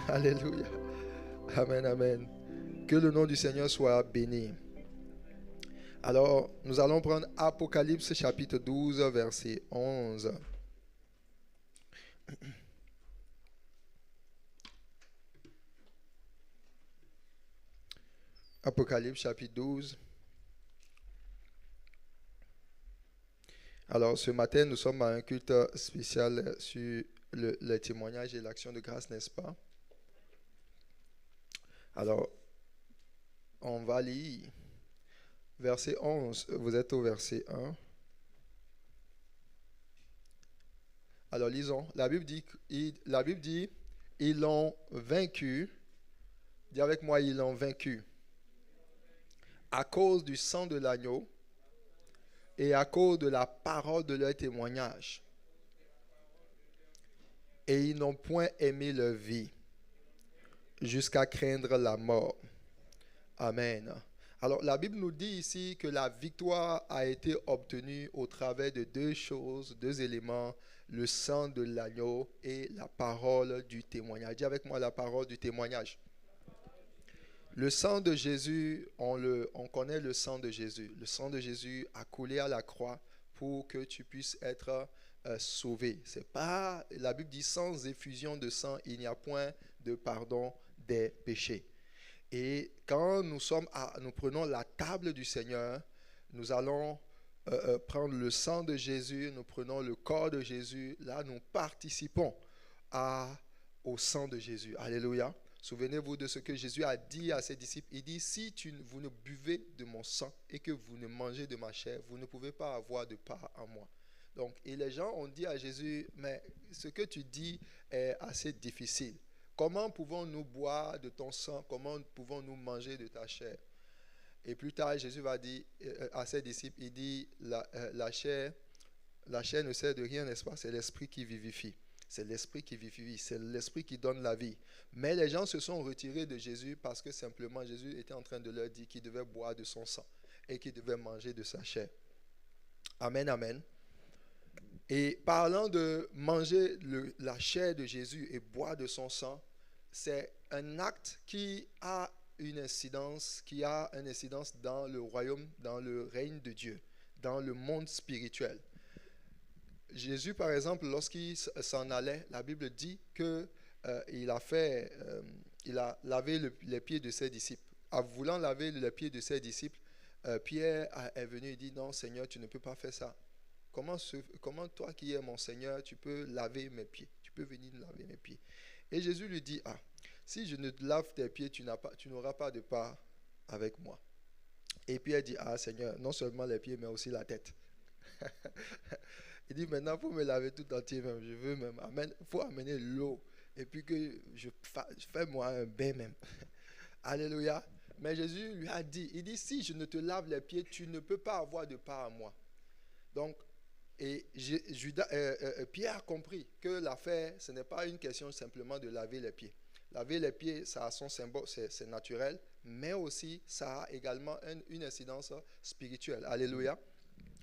Alléluia. Amen, amen. Que le nom du Seigneur soit béni. Alors, nous allons prendre Apocalypse chapitre 12, verset 11. Apocalypse chapitre 12. Alors, ce matin, nous sommes à un culte spécial sur le témoignage et l'action de grâce, n'est-ce pas? Alors, on va lire verset 11. Vous êtes au verset 1. Alors, lisons. La Bible dit, ils l'ont vaincu. Dis avec moi, ils l'ont vaincu. À cause du sang de l'agneau et à cause de la parole de leur témoignage. Et ils n'ont point aimé leur vie jusqu'à craindre la mort. Amen. Alors la Bible nous dit ici que la victoire a été obtenue au travers de deux choses, deux éléments, le sang de l'agneau et la parole du témoignage. Dis avec moi la parole du témoignage. Le sang de Jésus, on connaît le sang de Jésus. Le sang de Jésus a coulé à la croix pour que tu puisses être sauvé. C'est pas, la Bible dit sans effusion de sang, il n'y a point de pardon des péchés. Et quand nous prenons la table du Seigneur, nous allons prendre le sang de Jésus, nous prenons le corps de Jésus. Là, nous participons au sang de Jésus. Alléluia. Souvenez-vous de ce que Jésus a dit à ses disciples. Il dit, si vous ne buvez de mon sang et que vous ne mangez de ma chair, vous ne pouvez pas avoir de part en moi. Donc, et les gens ont dit à Jésus, mais ce que tu dis est assez difficile. Comment pouvons-nous boire de ton sang? Comment pouvons-nous manger de ta chair? Et plus tard, Jésus va dire à ses disciples, il dit, la chair ne sert de rien, n'est-ce pas? C'est l'esprit qui vivifie. C'est l'esprit qui vivifie, c'est l'esprit qui donne la vie. Mais les gens se sont retirés de Jésus parce que simplement Jésus était en train de leur dire qu'ils devaient boire de son sang et qu'ils devaient manger de sa chair. Amen, amen. Et parlant de manger la chair de Jésus et boire de son sang, c'est un acte qui a une incidence dans le royaume, dans le règne de Dieu, dans le monde spirituel. Jésus, par exemple, lorsqu'il s'en allait, la Bible dit que il a lavé les pieds de ses disciples. En voulant laver les pieds de ses disciples, Pierre est venu et dit, non, Seigneur, tu ne peux pas faire ça. Comment toi qui es mon Seigneur, tu peux laver mes pieds? Tu peux venir laver mes pieds. Et Jésus lui dit, si je ne te lave tes pieds, tu n'auras pas de part avec moi. Et Pierre dit, Seigneur, non seulement les pieds, mais aussi la tête. Il dit, maintenant, il faut me laver tout entier même. Je veux même. Il faut amener l'eau. Et puis que je fais moi un bain même. Alléluia. Mais Jésus lui a dit, il dit, si je ne te lave les pieds, tu ne peux pas avoir de part à moi. Donc, Pierre a compris que l'affaire, ce n'est pas une question simplement de laver les pieds. Laver les pieds, ça a son symbole, c'est naturel, mais aussi ça a également une incidence spirituelle. Alléluia.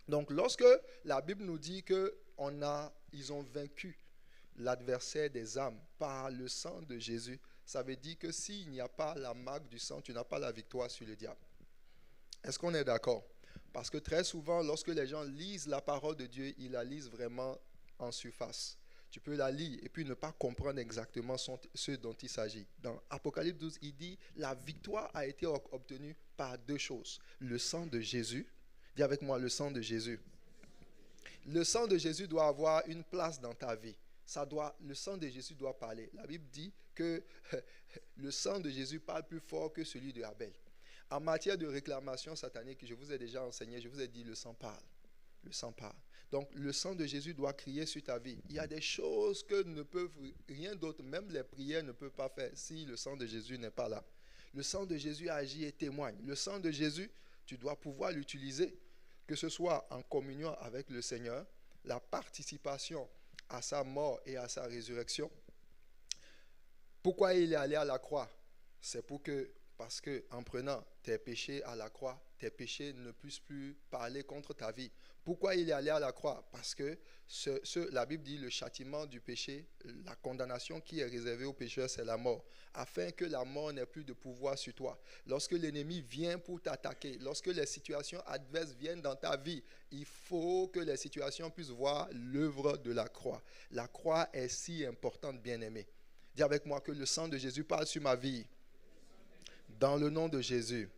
Donc, lorsque la Bible nous dit qu'ils ont vaincu l'adversaire des âmes par le sang de Jésus, ça veut dire que s'il n'y a pas la marque du sang, tu n'as pas la victoire sur le diable. Est-ce qu'on est d'accord? Parce que très souvent, lorsque les gens lisent la parole de Dieu, ils la lisent vraiment en surface. Tu peux la lire et puis ne pas comprendre exactement ce dont il s'agit. Dans Apocalypse 12, il dit, la victoire a été obtenue par deux choses. Le sang de Jésus. Dis avec moi, le sang de Jésus. Le sang de Jésus doit avoir une place dans ta vie. Le sang de Jésus doit parler. La Bible dit que le sang de Jésus parle plus fort que celui de Abel. En matière de réclamation satanique, je vous ai déjà enseigné, je vous ai dit le sang parle. Le sang parle. Donc le sang de Jésus doit crier sur ta vie. Il y a des choses que ne peuvent rien d'autre, même les prières ne peuvent pas faire si le sang de Jésus n'est pas là. Le sang de Jésus agit et témoigne. Le sang de Jésus, tu dois pouvoir l'utiliser, que ce soit en communion avec le Seigneur, la participation à sa mort et à sa résurrection. Pourquoi il est allé à la croix? C'est pour que Parce que en prenant tes péchés à la croix, tes péchés ne puissent plus parler contre ta vie. Pourquoi il est allé à la croix? Parce que la Bible dit le châtiment du péché, la condamnation qui est réservée aux pécheurs, c'est la mort. Afin que la mort n'ait plus de pouvoir sur toi. Lorsque l'ennemi vient pour t'attaquer, lorsque les situations adverses viennent dans ta vie, il faut que les situations puissent voir l'œuvre de la croix. La croix est si importante, bien-aimé. Dis avec moi que le sang de Jésus parle sur ma vie. Dans le nom de Jésus.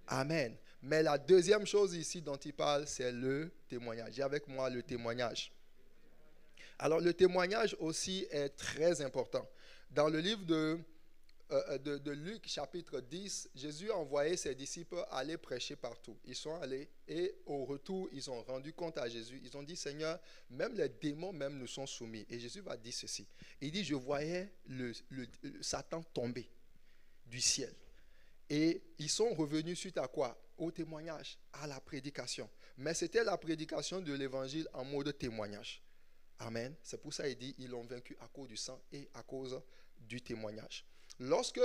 Amen. Mais la deuxième chose ici dont il parle, c'est le témoignage. Dis avec moi le témoignage. Alors le témoignage aussi est très important. Dans le livre de Luc chapitre 10, Jésus a envoyé ses disciples aller prêcher partout. Ils sont allés et au retour, ils ont rendu compte à Jésus. Ils ont dit, Seigneur, même les démons même nous sont soumis. Et Jésus va dire ceci. Il dit, je voyais le Satan tomber du ciel. Et ils sont revenus suite à quoi? Au témoignage, à la prédication. Mais c'était la prédication de l'évangile en mode témoignage. Amen. C'est pour ça qu'il dit, ils l'ont vaincu à cause du sang et à cause du témoignage. Lorsque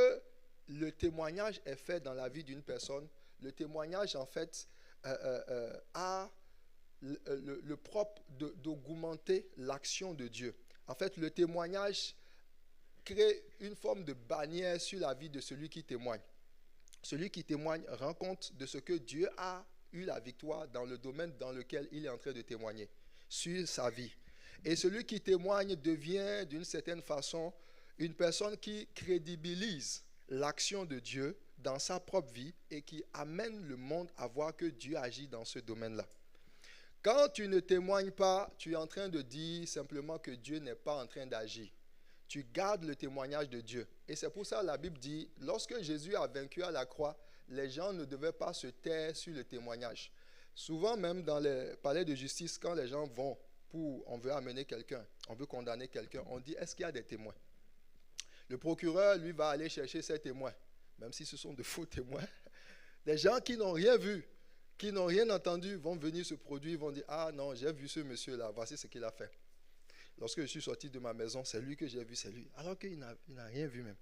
le témoignage est fait dans la vie d'une personne, le témoignage en fait a le propre d'augmenter l'action de Dieu. En fait, le témoignage crée une forme de bannière sur la vie de celui qui témoigne. Celui qui témoigne rend compte de ce que Dieu a eu la victoire dans le domaine dans lequel il est en train de témoigner, sur sa vie. Et celui qui témoigne devient d'une certaine façon une personne qui crédibilise l'action de Dieu dans sa propre vie et qui amène le monde à voir que Dieu agit dans ce domaine-là. Quand tu ne témoignes pas, tu es en train de dire simplement que Dieu n'est pas en train d'agir. Tu gardes le témoignage de Dieu. Et c'est pour ça que la Bible dit, lorsque Jésus a vaincu à la croix, les gens ne devaient pas se taire sur le témoignage. Souvent même dans les palais de justice, quand les gens vont on veut amener quelqu'un, on veut condamner quelqu'un, on dit, est-ce qu'il y a des témoins? Le procureur, lui, va aller chercher ses témoins, même si ce sont de faux témoins. Des gens qui n'ont rien vu, qui n'ont rien entendu, vont venir se produire, vont dire, ah non, j'ai vu ce monsieur-là, voici ce qu'il a fait. Lorsque je suis sorti de ma maison, c'est lui que j'ai vu, c'est lui. Alors qu'il n'a rien vu même.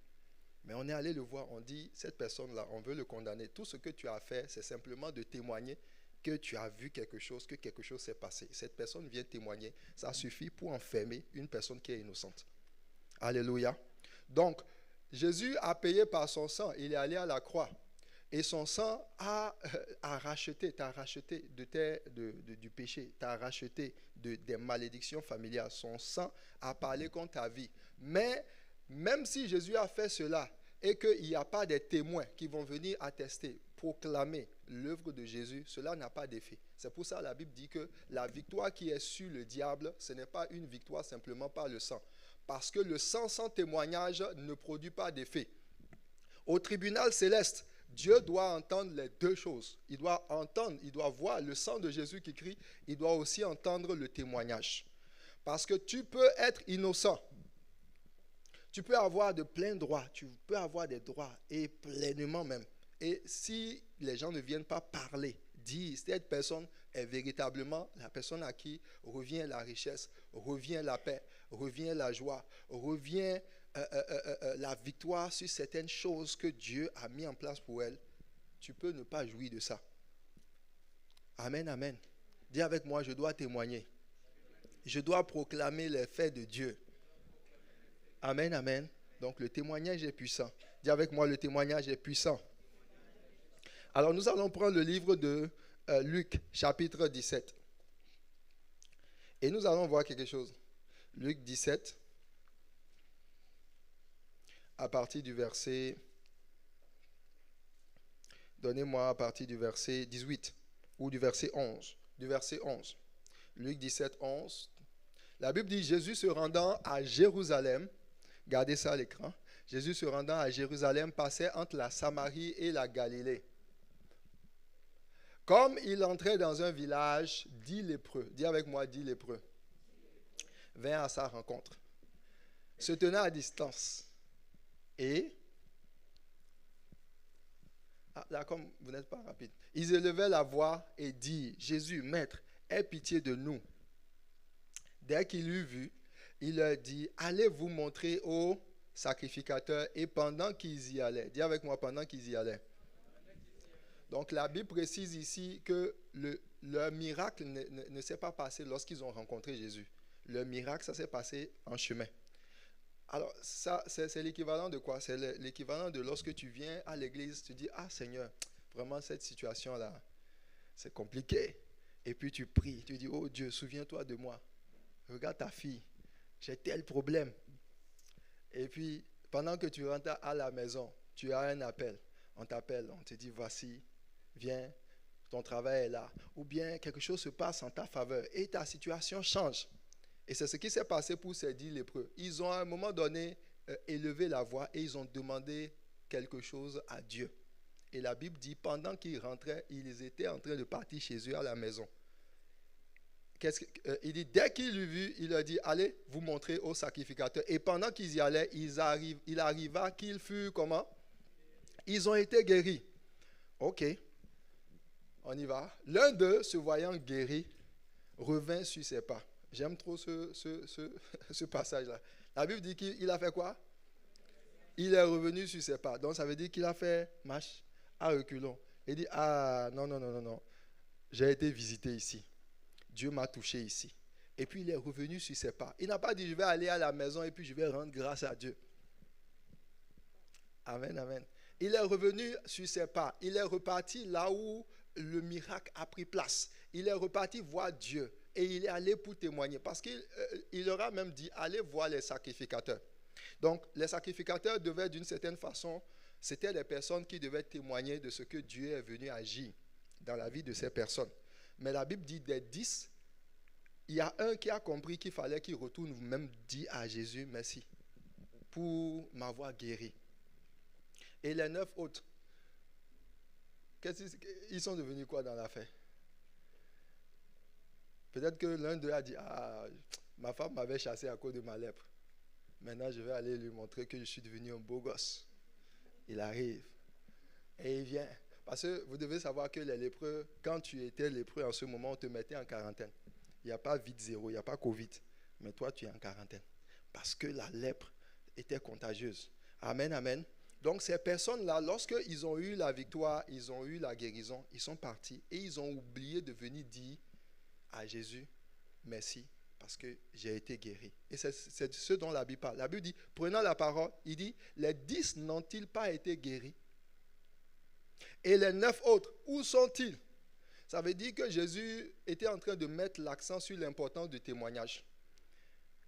Mais on est allé le voir, on dit, cette personne-là, on veut le condamner. Tout ce que tu as fait, c'est simplement de témoigner que tu as vu quelque chose, que quelque chose s'est passé. Cette personne vient témoigner. Ça suffit pour enfermer une personne qui est innocente. Alléluia. Donc, Jésus a payé par son sang. Il est allé à la croix. Et son sang t'a racheté du péché, t'a racheté des malédictions familiales. Son sang a parlé contre ta vie. Mais même si Jésus a fait cela et qu'il n'y a pas des témoins qui vont venir attester, proclamer l'œuvre de Jésus, cela n'a pas d'effet. C'est pour ça que la Bible dit que la victoire qui est sur le diable, ce n'est pas une victoire simplement par le sang. Parce que le sang sans témoignage ne produit pas d'effet. Au tribunal céleste, Dieu doit entendre les deux choses. Il doit entendre, il doit voir le sang de Jésus qui crie, il doit aussi entendre le témoignage. Parce que tu peux être innocent. Tu peux avoir de pleins droits, tu peux avoir des droits, et pleinement même. Et si les gens ne viennent pas parler, dire, cette personne est véritablement la personne à qui revient la richesse, revient la paix, revient la joie, revient la victoire sur certaines choses que Dieu a mis en place pour elle, tu peux ne pas jouir de ça. Amen, amen. Dis avec moi, je dois témoigner. Je dois proclamer les faits de Dieu. Amen, amen. Donc le témoignage est puissant. Dis avec moi, le témoignage est puissant. Alors nous allons prendre le livre de Luc, chapitre 17. Et nous allons voir quelque chose. Luc 17, à partir du verset... Donnez-moi à partir du verset 18 ou du verset 11. Du verset 11. Luc 17, 11. La Bible dit, Jésus se rendant à Jérusalem, gardez ça à l'écran, Jésus se rendant à Jérusalem passait entre la Samarie et la Galilée. Comme il entrait dans un village, 10 lépreux, dis avec moi 10 lépreux, vinrent à sa rencontre, se tenant à distance. Et, là comme vous n'êtes pas rapide, ils élevaient la voix et dirent, Jésus, Maître, aie pitié de nous. Dès qu'il l'eut vu, il leur dit, allez vous montrer aux sacrificateurs. Et pendant qu'ils y allaient, dis avec moi, pendant qu'ils y allaient, Donc la Bible précise ici que leur miracle ne s'est pas passé lorsqu'ils ont rencontré Jésus. Le miracle, ça s'est passé en chemin. Alors ça, c'est l'équivalent de quoi? C'est l'équivalent de lorsque tu viens à l'église, tu dis, ah Seigneur, vraiment cette situation-là, c'est compliqué. Et puis tu pries, tu dis, oh Dieu, souviens-toi de moi. Regarde ta fille, j'ai tel problème. Et puis, pendant que tu rentres à la maison, tu as un appel. On t'appelle, on te dit, voici, viens, ton travail est là. Ou bien quelque chose se passe en ta faveur et ta situation change. Et c'est ce qui s'est passé pour ces 10 lépreux. Ils ont à un moment donné élevé la voix et ils ont demandé quelque chose à Dieu. Et la Bible dit, pendant qu'ils rentraient, ils étaient en train de partir chez eux à la maison. Il dit, dès qu'il l'eut vu, il leur dit, allez vous montrer au sacrificateur. Et pendant qu'ils y allaient, il arriva qu'ils furent comment? Ils ont été guéris. Ok, on y va. L'un d'eux, se voyant guéri, revint sur ses pas. J'aime trop ce passage-là. La Bible dit qu'il a fait quoi? Il est revenu sur ses pas. Donc ça veut dire qu'il a fait marche à reculons. Il dit, ah non. J'ai été visité ici. Dieu m'a touché ici. Et puis il est revenu sur ses pas. Il n'a pas dit, je vais aller à la maison et puis je vais rendre grâce à Dieu. Amen, amen. Il est revenu sur ses pas. Il est reparti là où le miracle a pris place. Il est reparti voir Dieu. Et il est allé pour témoigner. Parce qu'il leur a même dit, allez voir les sacrificateurs. Donc, les sacrificateurs devaient d'une certaine façon, c'était les personnes qui devaient témoigner de ce que Dieu est venu agir dans la vie de ces personnes. Mais la Bible dit, des 10, il y a un qui a compris qu'il fallait qu'il retourne même dire à Jésus, merci, pour m'avoir guéri. Et les 9 autres, ils sont devenus quoi dans l'affaire? Peut-être que l'un d'eux a dit, ah, ma femme m'avait chassé à cause de ma lèpre. Maintenant, je vais aller lui montrer que je suis devenu un beau gosse. Il arrive et il vient. Parce que vous devez savoir que les lépreux, quand tu étais lépreux en ce moment, on te mettait en quarantaine. Il n'y a pas vide zéro, il n'y a pas Covid. Mais toi, tu es en quarantaine. Parce que la lèpre était contagieuse. Amen, amen. Donc ces personnes-là, lorsqu'ils ont eu la victoire, ils ont eu la guérison, ils sont partis et ils ont oublié de venir dire à Jésus, merci, parce que j'ai été guéri. Et c'est ce dont la Bible parle. La Bible dit, prenant la parole, il dit, les 10 n'ont-ils pas été guéris? Et les 9 autres, où sont-ils? Ça veut dire que Jésus était en train de mettre l'accent sur l'importance du témoignage.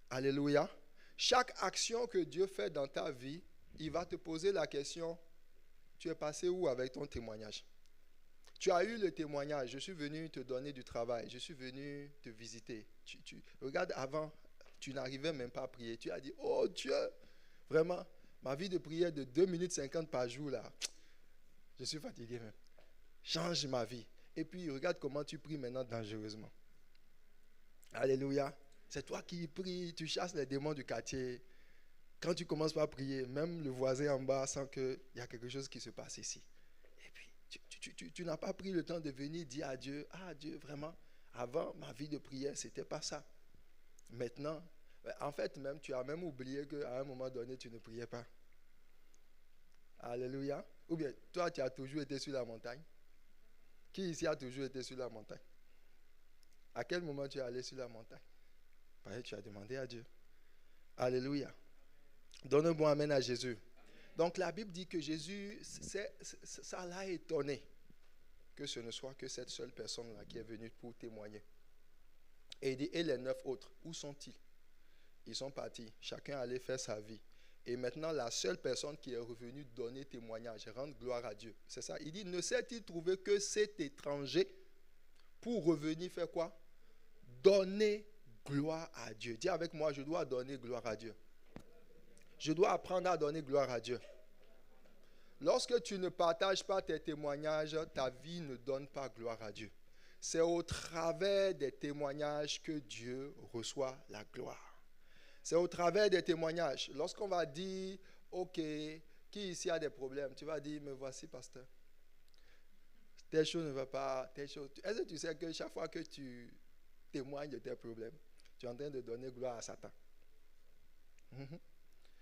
Alléluia. Chaque action que Dieu fait dans ta vie, il va te poser la question, tu es passé où avec ton témoignage? Tu as eu le témoignage, je suis venu te donner du travail, je suis venu te visiter. Regarde, avant, tu n'arrivais même pas à prier. Tu as dit, oh Dieu, vraiment, ma vie de prière de 2 minutes 50 par jour, là, je suis fatigué même. Change ma vie. Et puis, regarde comment tu pries maintenant dangereusement. Alléluia. C'est toi qui pries, tu chasses les démons du quartier. Quand tu commences par prier, même le voisin en bas sent qu'il y a quelque chose qui se passe ici. Et puis, tu n'as pas pris le temps de venir dire à Dieu, ah Dieu, vraiment, avant ma vie de prière, ce n'était pas ça. Maintenant, en fait, même tu as même oublié qu'à un moment donné, tu ne priais pas. Alléluia. Ou bien, toi, tu as toujours été sur la montagne. Qui ici a toujours été sur la montagne? À quel moment tu es allé sur la montagne? Parce que tu as demandé à Dieu. Alléluia. Donne un bon amen à Jésus. Donc la Bible dit que Jésus, ça l'a étonné que ce ne soit que cette seule personne-là qui est venue pour témoigner. Et il dit, et les 9 autres, où sont-ils? Ils sont partis, chacun allait faire sa vie. Et maintenant, la seule personne qui est revenue donner témoignage, rendre gloire à Dieu, c'est ça. Il dit, ne s'est-il trouvé que cet étranger pour revenir faire quoi? Donner gloire à Dieu. Dis avec moi, je dois donner gloire à Dieu. Je dois apprendre à donner gloire à Dieu. Lorsque tu ne partages pas tes témoignages, ta vie ne donne pas gloire à Dieu. C'est au travers des témoignages que Dieu reçoit la gloire. C'est au travers des témoignages. Lorsqu'on va dire, ok, qui ici a des problèmes? Tu vas dire, me voici, pasteur. Telle chose ne va pas, telle chose. Est-ce que tu sais que chaque fois que tu témoignes de tes problèmes, tu es en train de donner gloire à Satan?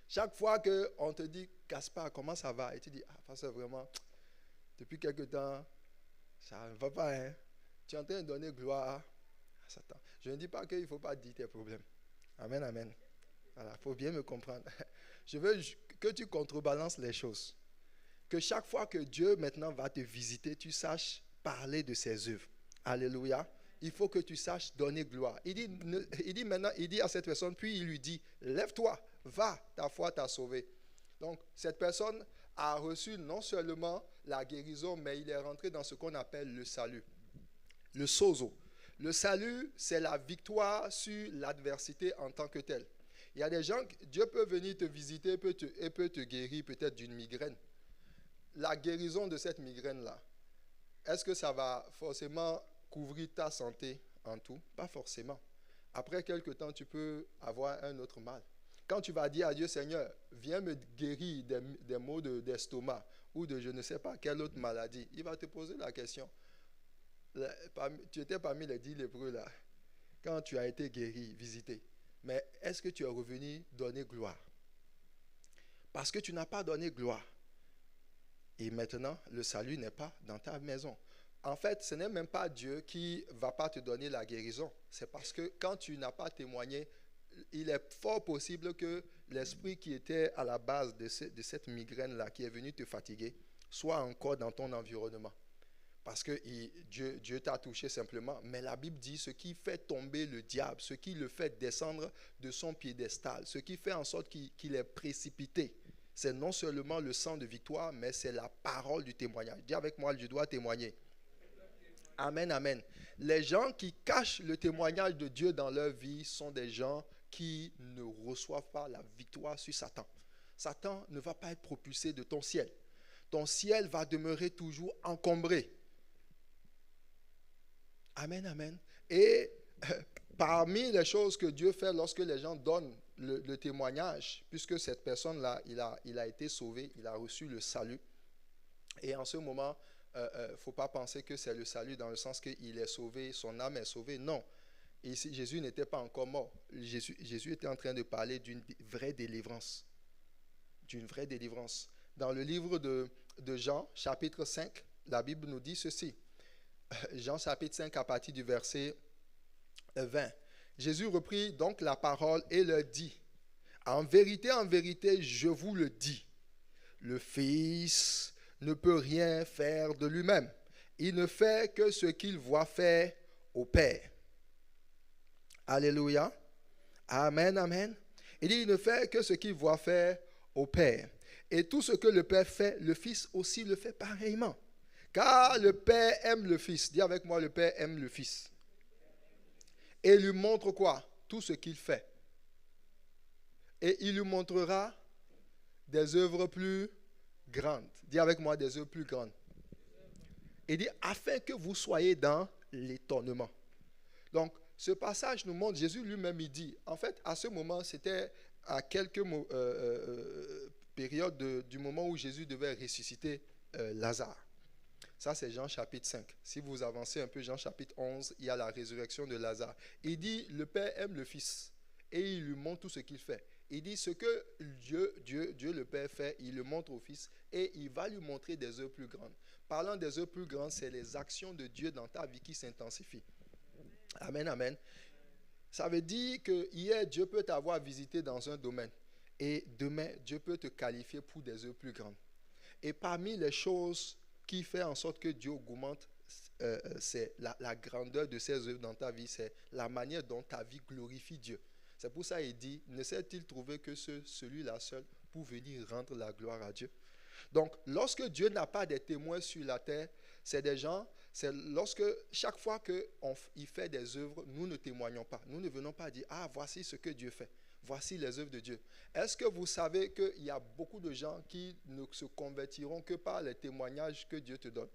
Chaque fois qu'on te dit, Gaspard, comment ça va? Et tu dis, ah, pasteur, vraiment, depuis quelque temps, Ça ne va pas, hein. Tu es en train de donner gloire à Satan. Je ne dis pas qu'il ne faut pas dire tes problèmes. Amen, amen. Voilà, il faut bien me comprendre. Je veux que tu contrebalances les choses. Que chaque fois que Dieu maintenant va te visiter, tu saches parler de ses œuvres. Alléluia. Il faut que tu saches donner gloire. Il dit à cette personne, puis il lui dit, lève-toi, va, ta foi t'a sauvé. Donc, cette personne a reçu non seulement la guérison, mais il est rentré dans ce qu'on appelle le salut. Le sozo. Le salut, c'est la victoire sur l'adversité en tant que telle. Il y a des gens, Dieu peut venir te visiter et peut te guérir peut-être d'une migraine. La guérison de cette migraine-là, est-ce que ça va forcément couvrir ta santé en tout? Pas forcément. Après quelque temps, tu peux avoir un autre mal. Quand tu vas dire à Dieu, Seigneur, viens me guérir des maux d'estomac ou de je ne sais pas quelle autre maladie, il va te poser la question. Tu étais parmi les 10 lépreux là, quand tu as été guéri, visité. Mais est-ce que tu es revenu donner gloire? Parce que tu n'as pas donné gloire. Et maintenant, le salut n'est pas dans ta maison. En fait, ce n'est même pas Dieu qui ne va pas te donner la guérison. C'est parce que quand tu n'as pas témoigné, il est fort possible que l'esprit qui était à la base de cette migraine-là, qui est venu te fatiguer, soit encore dans ton environnement. Parce que Dieu t'a touché simplement. Mais la Bible dit ce qui fait tomber le diable, ce qui le fait descendre de son piédestal, ce qui fait en sorte qu'il est précipité, c'est non seulement le sang de victoire, mais c'est la parole du témoignage. Dis avec moi, je dois témoigner. Amen, amen. Les gens qui cachent le témoignage de Dieu dans leur vie sont des gens qui ne reçoivent pas la victoire sur Satan. Satan ne va pas être propulsé de ton ciel. Ton ciel va demeurer toujours encombré. Amen, amen. Et parmi les choses que Dieu fait lorsque les gens donnent le témoignage, puisque cette personne-là, il a été sauvé, il a reçu le salut. Et en ce moment, il ne faut pas penser que c'est le salut dans le sens qu'il est sauvé, son âme est sauvée. Non. Ici, Jésus n'était pas encore mort. Jésus était en train de parler d'une vraie délivrance. D'une vraie délivrance. Dans le livre de Jean, chapitre 5, la Bible nous dit ceci. Jean chapitre 5 à partir du verset 20. Jésus reprit donc la parole et leur dit, en vérité, je vous le dis, le Fils ne peut rien faire de lui-même. Il ne fait que ce qu'il voit faire au Père. Alléluia. Amen, amen. Il dit, il ne fait que ce qu'il voit faire au Père. Et tout ce que le Père fait, le Fils aussi le fait pareillement. Car le Père aime le Fils. Dis avec moi, le Père aime le Fils. Et lui montre quoi? Tout ce qu'il fait. Et il lui montrera des œuvres plus grandes. Dis avec moi, des œuvres plus grandes. Il dit, afin que vous soyez dans l'étonnement. Donc, ce passage nous montre, Jésus lui-même, il dit, en fait, à ce moment, c'était à quelques périodes du moment où Jésus devait ressusciter Lazare. Ça, c'est Jean chapitre 5. Si vous avancez un peu, Jean chapitre 11, il y a la résurrection de Lazare. Il dit, le Père aime le Fils et il lui montre tout ce qu'il fait. Il dit, ce que Dieu le Père fait, il le montre au Fils et il va lui montrer des œuvres plus grandes. Parlant des œuvres plus grandes, c'est les actions de Dieu dans ta vie qui s'intensifient. Amen, amen. Ça veut dire que hier, Dieu peut t'avoir visité dans un domaine et demain, Dieu peut te qualifier pour des œuvres plus grandes. Et parmi les choses qui fait en sorte que Dieu augmente, c'est la grandeur de ses œuvres dans ta vie, c'est la manière dont ta vie glorifie Dieu. C'est pour ça qu'il dit, ne s'est-il trouvé que celui-là seul pour venir rendre la gloire à Dieu? Donc, lorsque Dieu n'a pas de témoins sur la terre, c'est des gens, c'est lorsque chaque fois qu'il fait des œuvres, nous ne témoignons pas. Nous ne venons pas dire, ah, voici ce que Dieu fait. Voici les œuvres de Dieu. Est-ce que vous savez qu'il y a beaucoup de gens qui ne se convertiront que par les témoignages que Dieu te donne?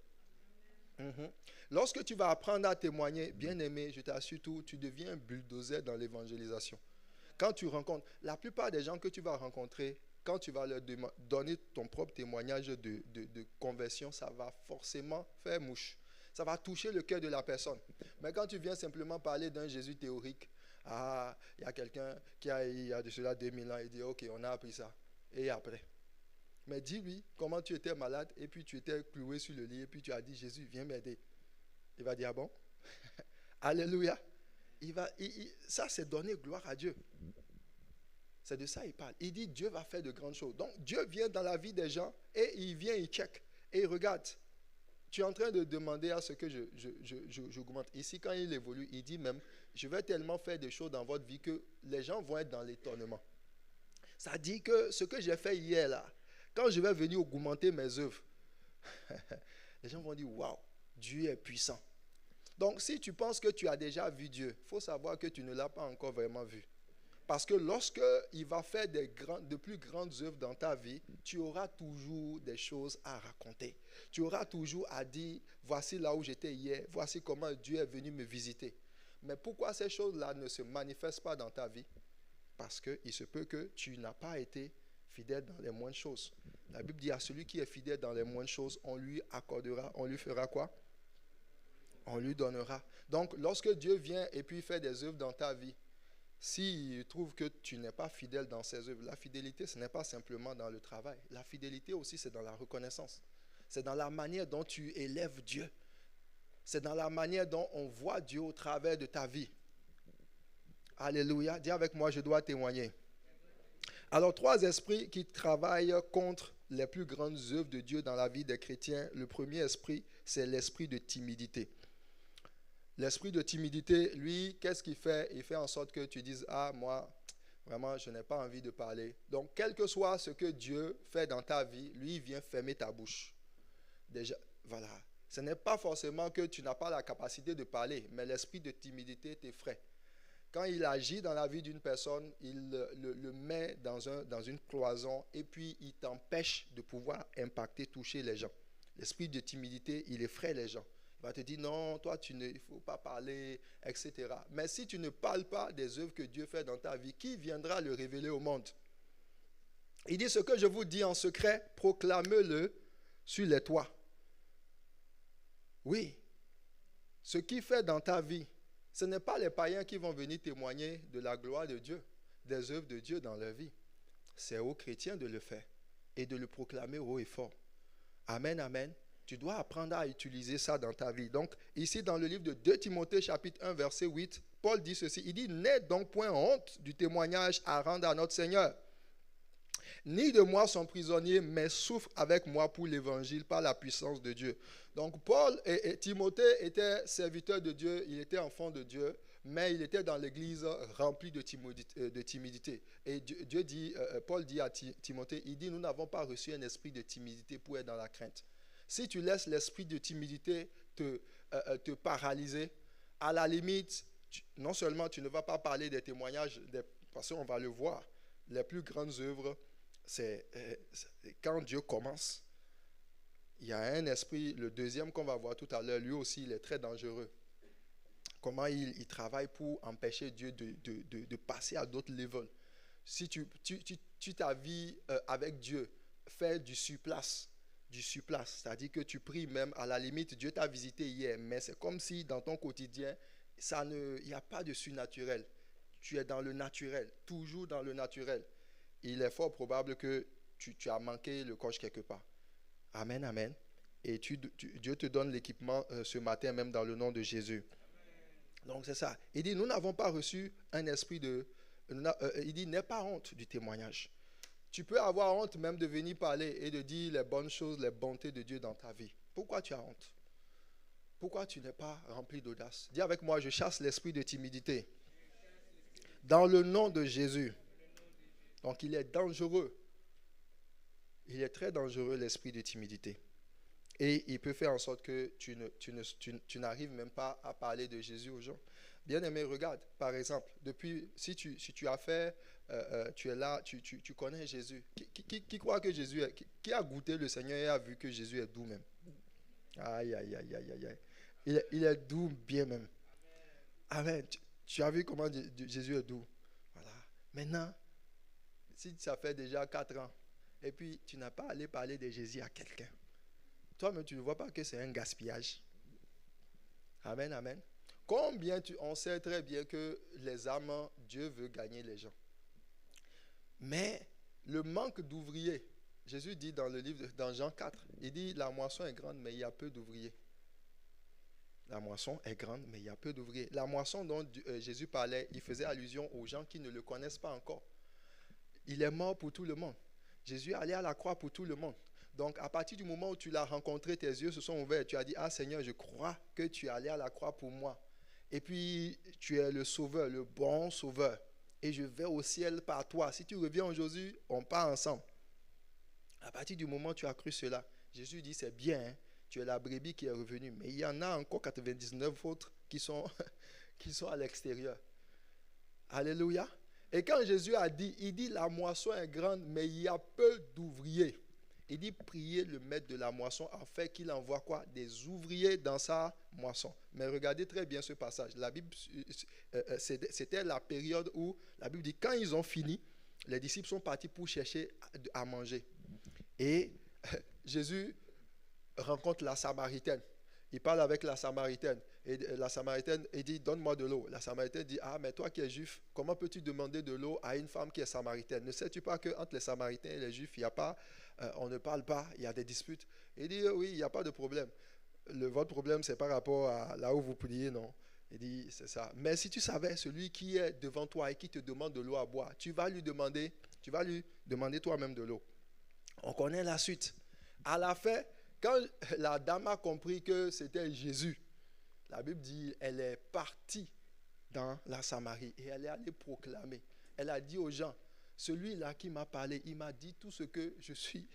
Lorsque tu vas apprendre à témoigner, bien aimé, je t'assure tout, tu deviens un bulldozer dans l'évangélisation. Quand tu rencontres, la plupart des gens que tu vas rencontrer, quand tu vas leur donner ton propre témoignage de conversion, ça va forcément faire mouche. Ça va toucher le cœur de la personne. Mais quand tu viens simplement parler d'un Jésus théorique, ah, il y a quelqu'un qui il y a de cela 2000 ans, il dit, ok, on a appris ça. Et après? Mais dis-lui comment tu étais malade et puis tu étais cloué sur le lit et puis tu as dit, Jésus, viens m'aider. Il va dire, ah bon? Alléluia. Ça, c'est donner gloire à Dieu. C'est de ça il parle. Il dit, Dieu va faire de grandes choses. Donc, Dieu vient dans la vie des gens et il vient, il check. Et il regarde. Tu es en train de demander à ce que j'augmente. Ici, quand il évolue, il dit même, je vais tellement faire des choses dans votre vie que les gens vont être dans l'étonnement. Ça dit que ce que j'ai fait hier, là, quand je vais venir augmenter mes œuvres, les gens vont dire, waouh, Dieu est puissant. Donc, si tu penses que tu as déjà vu Dieu, il faut savoir que tu ne l'as pas encore vraiment vu. Parce que lorsque il va faire de plus grandes œuvres dans ta vie, tu auras toujours des choses à raconter. Tu auras toujours à dire, voici là où j'étais hier, voici comment Dieu est venu me visiter. Mais pourquoi ces choses-là ne se manifestent pas dans ta vie? Parce qu'il se peut que tu n'as pas été fidèle dans les moindres choses. La Bible dit à celui qui est fidèle dans les moindres choses, on lui accordera, on lui fera quoi? On lui donnera. Donc, lorsque Dieu vient et puis fait des œuvres dans ta vie, s'il trouve que tu n'es pas fidèle dans ces œuvres, la fidélité, ce n'est pas simplement dans le travail. La fidélité aussi, c'est dans la reconnaissance. C'est dans la manière dont tu élèves Dieu. C'est dans la manière dont on voit Dieu au travers de ta vie. Alléluia. Dis avec moi, je dois témoigner. Alors, 3 esprits qui travaillent contre les plus grandes œuvres de Dieu dans la vie des chrétiens. Le premier esprit, c'est l'esprit de timidité. L'esprit de timidité, lui, qu'est-ce qu'il fait? Il fait en sorte que tu dises, ah, moi, vraiment, je n'ai pas envie de parler. Donc, quel que soit ce que Dieu fait dans ta vie, lui, il vient fermer ta bouche. Déjà, voilà. Ce n'est pas forcément que tu n'as pas la capacité de parler, mais l'esprit de timidité t'effraie. Quand il agit dans la vie d'une personne, il le met dans une cloison et puis il t'empêche de pouvoir impacter, toucher les gens. L'esprit de timidité, il effraie les gens. Il va te dire non, toi, il ne faut pas parler, etc. Mais si tu ne parles pas des œuvres que Dieu fait dans ta vie, qui viendra le révéler au monde? Il dit, ce que je vous dis en secret, proclamez-le sur les toits. Oui, ce qu'il fait dans ta vie, ce n'est pas les païens qui vont venir témoigner de la gloire de Dieu, des œuvres de Dieu dans leur vie. C'est aux chrétiens de le faire et de le proclamer haut et fort. Amen, amen. Tu dois apprendre à utiliser ça dans ta vie. Donc, ici, dans le livre de 2 Timothée, chapitre 1, verset 8, Paul dit ceci. Il dit, n'aie donc point honte du témoignage à rendre à notre Seigneur. Ni de moi son prisonnier, mais souffre avec moi pour l'évangile par la puissance de Dieu. Donc, Paul et Timothée étaient serviteurs de Dieu, il était enfant de Dieu, mais il était dans l'église rempli de timidité. Et Dieu dit, Paul dit à Timothée, il dit, nous n'avons pas reçu un esprit de timidité pour être dans la crainte. Si tu laisses l'esprit de timidité te paralyser, à la limite, non seulement tu ne vas pas parler des témoignages, parce qu'on va le voir, les plus grandes œuvres, c'est quand Dieu commence, il y a un esprit, le deuxième qu'on va voir tout à l'heure, lui aussi, il est très dangereux. Comment il travaille pour empêcher Dieu de passer à d'autres levels. Si tu ta vie avec Dieu, fais du surplace, c'est-à-dire que tu pries même, à la limite, Dieu t'a visité hier, mais c'est comme si dans ton quotidien, il n'y a pas de surnaturel. Tu es dans le naturel, toujours dans le naturel. Il est fort probable que tu as manqué le coche quelque part. Amen, amen. Et Dieu te donne l'équipement ce matin, même dans le nom de Jésus. Donc c'est ça. Il dit, nous n'avons pas reçu un esprit de... il dit, n'aie pas honte du témoignage. Tu peux avoir honte même de venir parler et de dire les bonnes choses, les bontés de Dieu dans ta vie. Pourquoi tu as honte? Pourquoi tu n'es pas rempli d'audace? Dis avec moi, je chasse l'esprit de timidité. Dans le nom de Jésus. Donc il est dangereux. Il est très dangereux, l'esprit de timidité. Et il peut faire en sorte que tu n'arrives même pas à parler de Jésus aux gens. Bien aimé, regarde, par exemple, si tu as fait, tu es là, tu connais Jésus. Qui croit que Jésus est... Qui a goûté le Seigneur et a vu que Jésus est doux même? Aïe, aïe, aïe, aïe, aïe. Il est doux bien même. Amen. Tu as vu comment Jésus est doux. Voilà. Maintenant, si ça fait déjà 4 ans, et puis tu n'as pas allé parler de Jésus à quelqu'un, toi-même, tu ne vois pas que c'est un gaspillage. Amen, amen. Combien on sait très bien que les âmes, Dieu veut gagner les gens. Mais le manque d'ouvriers, Jésus dit dans le livre, dans Jean 4, il dit la moisson est grande, mais il y a peu d'ouvriers. La moisson est grande, mais il y a peu d'ouvriers. La moisson dont Jésus parlait, il faisait allusion aux gens qui ne le connaissent pas encore. Il est mort pour tout le monde. Jésus est allé à la croix pour tout le monde. Donc, à partir du moment où tu l'as rencontré, tes yeux se sont ouverts. Tu as dit, ah Seigneur, je crois que tu es allé à la croix pour moi. Et puis, tu es le sauveur, le bon sauveur. Et je vais au ciel par toi. Si tu reviens aujourd'hui, on part ensemble. À partir du moment où tu as cru cela, Jésus dit, c'est bien, hein, tu es la brebis qui est revenue. Mais il y en a encore 99 autres qui sont à l'extérieur. Alléluia. Et quand Jésus a dit, il dit, la moisson est grande, mais il y a peu d'ouvriers. Il dit, priez le maître de la moisson afin qu'il envoie quoi? Des ouvriers dans sa moisson. Mais regardez très bien ce passage. La Bible, c'était la période où la Bible dit, quand ils ont fini, les disciples sont partis pour chercher à manger. Et Jésus rencontre la Samaritaine. Il parle avec la Samaritaine. Et la Samaritaine, il dit, donne-moi de l'eau. La Samaritaine dit, ah, mais toi qui es juif, comment peux-tu demander de l'eau à une femme qui est samaritaine? Ne sais-tu pas qu'entre les Samaritains et les juifs, il n'y a pas, on ne parle pas, il y a des disputes? Il dit, oui, il n'y a pas de problème. Votre problème, c'est par rapport à là où vous priez, non? Il dit, c'est ça. Mais si tu savais, celui qui est devant toi et qui te demande de l'eau à boire, tu vas lui demander toi-même de l'eau. On connaît la suite. À la fin, quand la dame a compris que c'était Jésus, la Bible dit, elle est partie dans la Samarie et elle est allée proclamer. Elle a dit aux gens, celui-là qui m'a parlé, il m'a dit tout ce que je suis.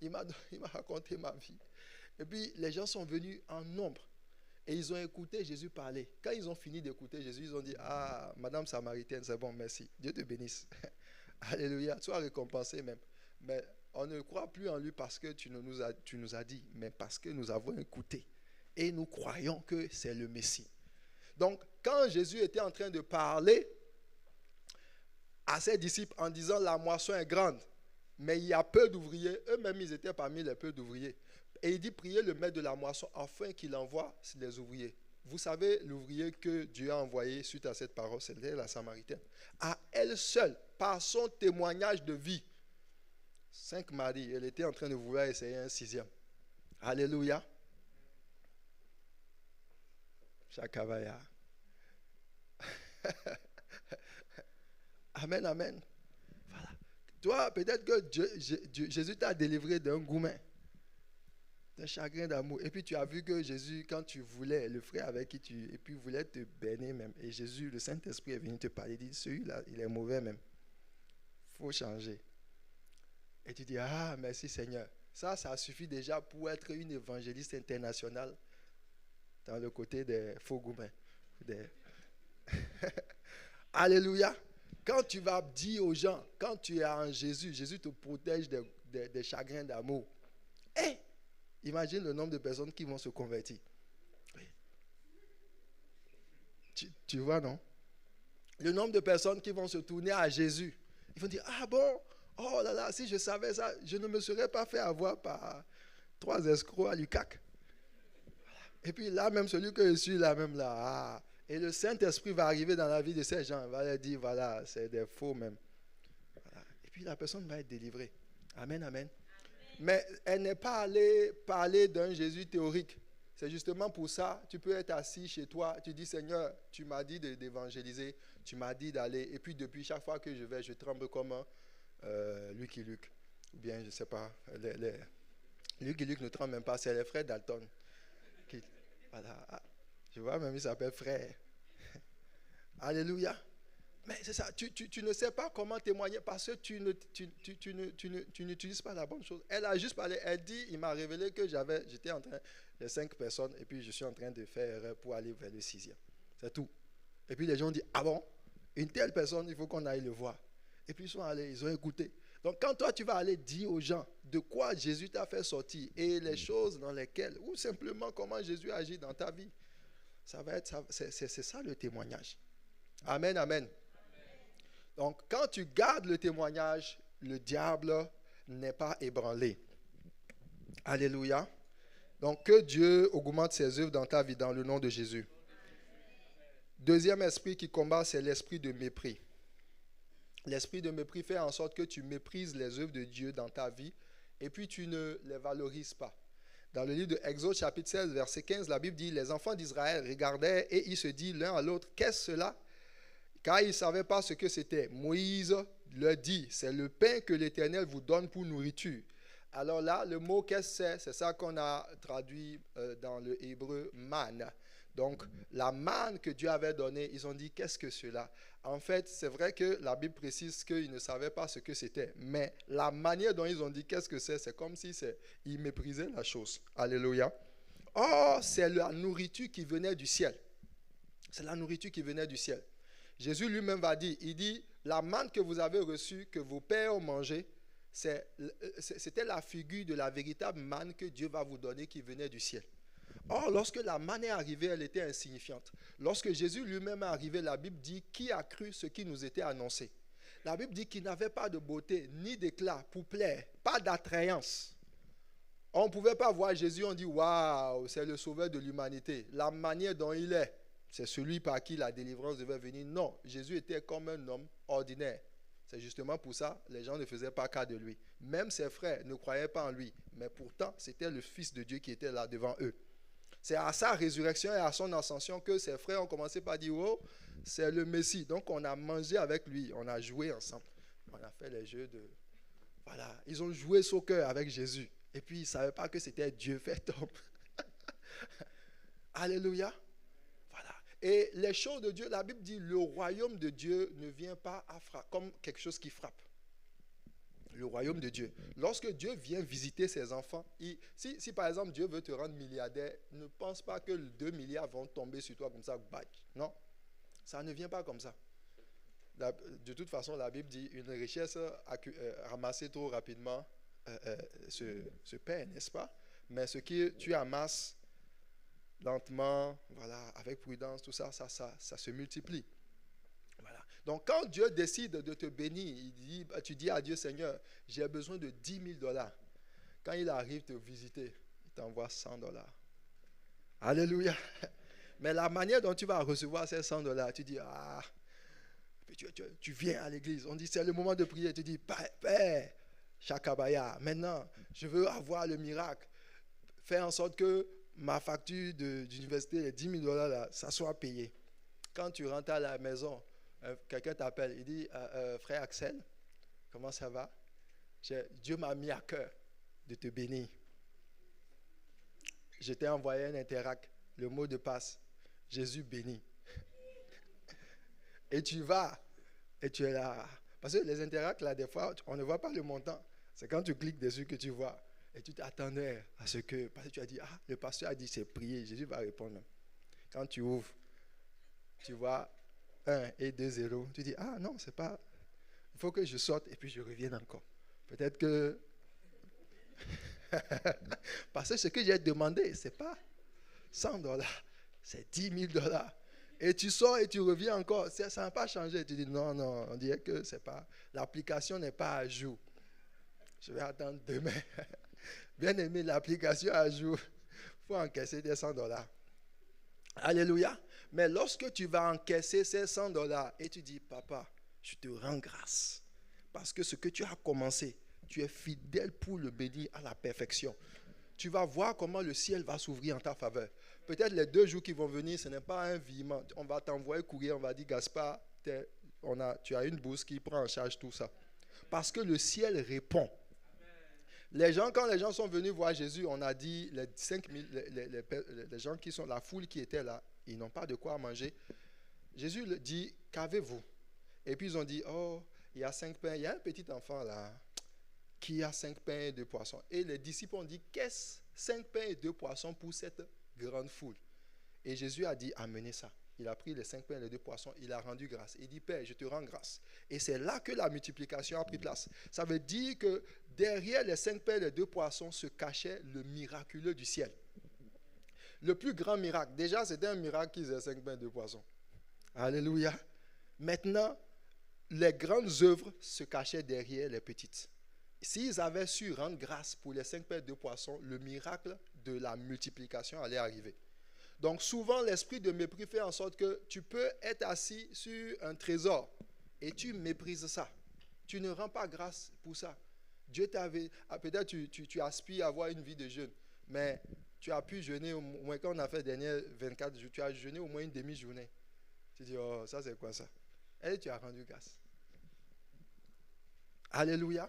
Il m'a raconté ma vie. Et puis les gens sont venus en nombre et ils ont écouté Jésus parler. Quand ils ont fini d'écouter Jésus, ils ont dit, ah, Madame Samaritaine, c'est bon, merci. Dieu te bénisse. Alléluia, sois récompensé même. Mais on ne croit plus en lui parce que tu nous as dit, mais parce que nous avons écouté. Et nous croyons que c'est le Messie. Donc, quand Jésus était en train de parler à ses disciples en disant, la moisson est grande, mais il y a peu d'ouvriers, eux-mêmes, ils étaient parmi les peu d'ouvriers. Et il dit, priez le maître de la moisson afin qu'il envoie les ouvriers. Vous savez, l'ouvrier que Dieu a envoyé suite à cette parole, c'était la Samaritaine. À elle seule, par son témoignage de vie, 5 maris, elle était en train de vouloir essayer un 6e. Alléluia. Chakavaya. Amen, amen. Voilà. Toi, peut-être que Jésus t'a délivré d'un goumen, d'un chagrin d'amour. Et puis tu as vu que Jésus, quand tu voulais, le frère avec qui et puis voulait te bénir même. Et Jésus, le Saint-Esprit est venu te parler. Il dit, celui-là, il est mauvais même. Il faut changer. Et tu dis, ah, merci Seigneur. Ça suffit déjà pour être une évangéliste internationale dans le côté des faux gourmets. Alléluia. Quand tu vas dire aux gens, quand tu es en Jésus, Jésus te protège des chagrins d'amour. Et imagine le nombre de personnes qui vont se convertir. Oui. Tu vois, non? Le nombre de personnes qui vont se tourner à Jésus. Ils vont dire, ah bon, oh là là, si je savais ça, je ne me serais pas fait avoir par 3 escrocs à l'UCAC. Et puis là, même celui que je suis là, même là, ah, et le Saint-Esprit va arriver dans la vie de ces gens. Il va leur dire, voilà, c'est des faux même. Voilà. Et puis la personne va être délivrée. Amen, amen. Mais elle n'est pas allée parler d'un Jésus théorique. C'est justement pour ça, tu peux être assis chez toi, tu dis, Seigneur, tu m'as dit d'évangéliser, tu m'as dit d'aller. Et puis depuis, chaque fois que je vais, je tremble comme Lucky Luke. Ou bien, je ne sais pas, Lucky Luke ne tremble même pas, c'est les frères Dalton. Voilà. Je vois, même il s'appelle frère. Alléluia. Mais c'est ça, tu ne sais pas comment témoigner parce que tu n'utilises pas la bonne chose. Elle a juste parlé, elle dit, il m'a révélé que j'étais en train, les 5 personnes, et puis je suis en train de faire erreur pour aller vers le 6e. C'est tout. Et puis les gens disent, ah bon, une telle personne, il faut qu'on aille le voir. Et puis ils sont allés, ils ont écouté. Donc quand toi tu vas aller dire aux gens de quoi Jésus t'a fait sortir et les choses dans lesquelles, ou simplement comment Jésus agit dans ta vie, ça va être, c'est ça le témoignage. Amen, amen. Donc, quand tu gardes le témoignage, le diable n'est pas ébranlé. Alléluia. Donc, que Dieu augmente ses œuvres dans ta vie, dans le nom de Jésus. Deuxième esprit qui combat, c'est l'esprit de mépris. L'esprit de mépris fait en sorte que tu méprises les œuvres de Dieu dans ta vie et puis tu ne les valorises pas. Dans le livre de Exode chapitre 16, verset 15, la Bible dit, les enfants d'Israël regardaient et ils se disent l'un à l'autre, qu'est-ce cela? Car ils ne savaient pas ce que c'était. Moïse leur dit, c'est le pain que l'Éternel vous donne pour nourriture. Alors là, le mot qu'est-ce que c'est ça qu'on a traduit dans le hébreu manne. Donc, la manne que Dieu avait donnée, ils ont dit, qu'est-ce que cela? En fait, c'est vrai que la Bible précise qu'ils ne savaient pas ce que c'était. Mais la manière dont ils ont dit, qu'est-ce que c'est comme si ils méprisaient la chose. Alléluia. Oh, c'est la nourriture qui venait du ciel. C'est la nourriture qui venait du ciel. Jésus lui-même va dire, il dit, la manne que vous avez reçue, que vos pères ont mangée, c'était la figure de la véritable manne que Dieu va vous donner qui venait du ciel. Or, lorsque la manne est arrivée, elle était insignifiante. Lorsque Jésus lui-même est arrivé, la Bible dit, qui a cru ce qui nous était annoncé? La Bible dit qu'il n'avait pas de beauté, ni d'éclat pour plaire, pas d'attrayance. On ne pouvait pas voir Jésus, on dit, waouh, c'est le sauveur de l'humanité. La manière dont il est, c'est celui par qui la délivrance devait venir. Non, Jésus était comme un homme ordinaire. C'est justement pour ça les gens ne faisaient pas cas de lui. Même ses frères ne croyaient pas en lui. Mais pourtant, c'était le Fils de Dieu qui était là devant eux. C'est à sa résurrection et à son ascension que ses frères ont commencé par dire, oh, c'est le Messie. Donc on a mangé avec lui, on a joué ensemble. On a fait les jeux de... Voilà, ils ont joué soccer avec Jésus. Et puis ils ne savaient pas que c'était Dieu fait homme. Alléluia. Voilà. Et les choses de Dieu, la Bible dit, le royaume de Dieu ne vient pas comme quelque chose qui frappe. Le royaume de Dieu. Lorsque Dieu vient visiter ses enfants, si par exemple Dieu veut te rendre milliardaire, ne pense pas que 2 milliards vont tomber sur toi comme ça. Non, ça ne vient pas comme ça. De toute façon, la Bible dit une richesse ramassée trop rapidement se perd, n'est-ce pas? Mais ce que tu amasses lentement, voilà, avec prudence, tout ça, ça se multiplie. Voilà. Donc, quand Dieu décide de te bénir, tu dis à Dieu, Seigneur, j'ai besoin de 10 000 $. Quand il arrive te visiter, il t'envoie 100 $. Alléluia. Mais la manière dont tu vas recevoir ces 100 $, tu dis, ah, puis tu viens à l'église, on dit, c'est le moment de prier, tu dis, Père, Chakabaya, maintenant, je veux avoir le miracle. Fais en sorte que ma facture d'université, les 10 000 $, là, ça soit payé. Quand tu rentres à la maison, quelqu'un t'appelle, il dit, frère Axel, comment ça va? Dieu m'a mis à cœur de te bénir. Je t'ai envoyé un interact, le mot de passe, Jésus bénit. Et tu vas, et tu es là. Parce que les interacts, là, des fois, on ne voit pas le montant. C'est quand tu cliques dessus que tu vois. Et tu t'attendais à ce que, parce que tu as dit, ah, le pasteur a dit, c'est prier, Jésus va répondre. Quand tu ouvres, tu vois 1 et 2 0, tu dis, ah non, c'est pas, il faut que je sorte et puis je revienne encore. Peut-être que, parce que ce que j'ai demandé, c'est pas 100 $, c'est 10 000 $. Et tu sors et tu reviens encore, ça n'a pas changé. Tu dis, non, on dirait que c'est pas, l'application n'est pas à jour. Je vais attendre demain. Bien aimé, l'application à jour, il faut encaisser des 100 $. Alléluia. Mais lorsque tu vas encaisser ces 100 $ et tu dis, papa, je te rends grâce. Parce que ce que tu as commencé, tu es fidèle pour le bénir à la perfection. Tu vas voir comment le ciel va s'ouvrir en ta faveur. Peut-être les 2 jours qui vont venir, ce n'est pas un virement. On va t'envoyer courrier, on va dire, Gaspard, tu as une bourse qui prend en charge tout ça. Parce que le ciel répond. Quand les gens sont venus voir Jésus, on a dit, les 5 000, les gens qui sont, la foule qui était là, ils n'ont pas de quoi manger. Jésus dit, qu'avez-vous? Et puis ils ont dit, oh, il y a 5 pains, il y a un petit enfant là, qui a 5 pains et 2 poissons. Et les disciples ont dit, qu'est-ce 5 pains et 2 poissons pour cette grande foule? Et Jésus a dit, amenez ça. Il a pris les 5 pains et les 2 poissons, il a rendu grâce. Il dit, Père, je te rends grâce. Et c'est là que la multiplication a pris place. Ça veut dire que derrière les 5 pains et les 2 poissons se cachait le miraculeux du ciel. Le plus grand miracle, déjà c'était un miracle qu'ils aient 5 pains et 2 poissons. Alléluia. Maintenant, les grandes œuvres se cachaient derrière les petites. S'ils avaient su rendre grâce pour les 5 pains et 2 poissons, le miracle de la multiplication allait arriver. Donc souvent, l'esprit de mépris fait en sorte que tu peux être assis sur un trésor et tu méprises ça. Tu ne rends pas grâce pour ça. Dieu t'avait, peut-être tu aspires à avoir une vie de jeûne. Mais tu as pu jeûner, au moins quand on a fait les derniers 24 jours, tu as jeûné au moins une demi-journée. Tu dis, oh, ça c'est quoi ça? Et tu as rendu grâce. Alléluia.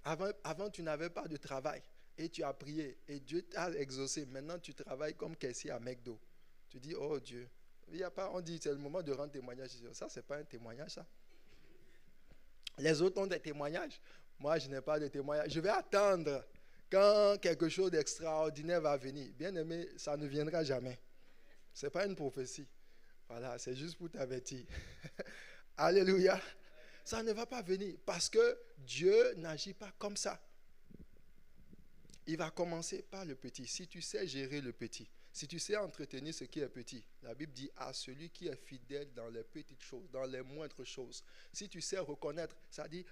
Avant, tu n'avais pas de travail et tu as prié et Dieu t'a exaucé. Maintenant, tu travailles comme caissier à McDo. Tu dis, oh Dieu, il y a pas, on dit, c'est le moment de rendre témoignage. Ça, c'est pas un témoignage, ça. Les autres ont des témoignages. Moi, je n'ai pas de témoignage. Je vais attendre quand quelque chose d'extraordinaire va venir. Bien aimé, ça ne viendra jamais. Ce n'est pas une prophétie. Voilà, c'est juste pour t'avertir. Alléluia. Ça ne va pas venir parce que Dieu n'agit pas comme ça. Il va commencer par le petit. Si tu sais gérer le petit, si tu sais entretenir ce qui est petit, la Bible dit à celui qui est fidèle dans les petites choses, dans les moindres choses. Si tu sais reconnaître, ça dit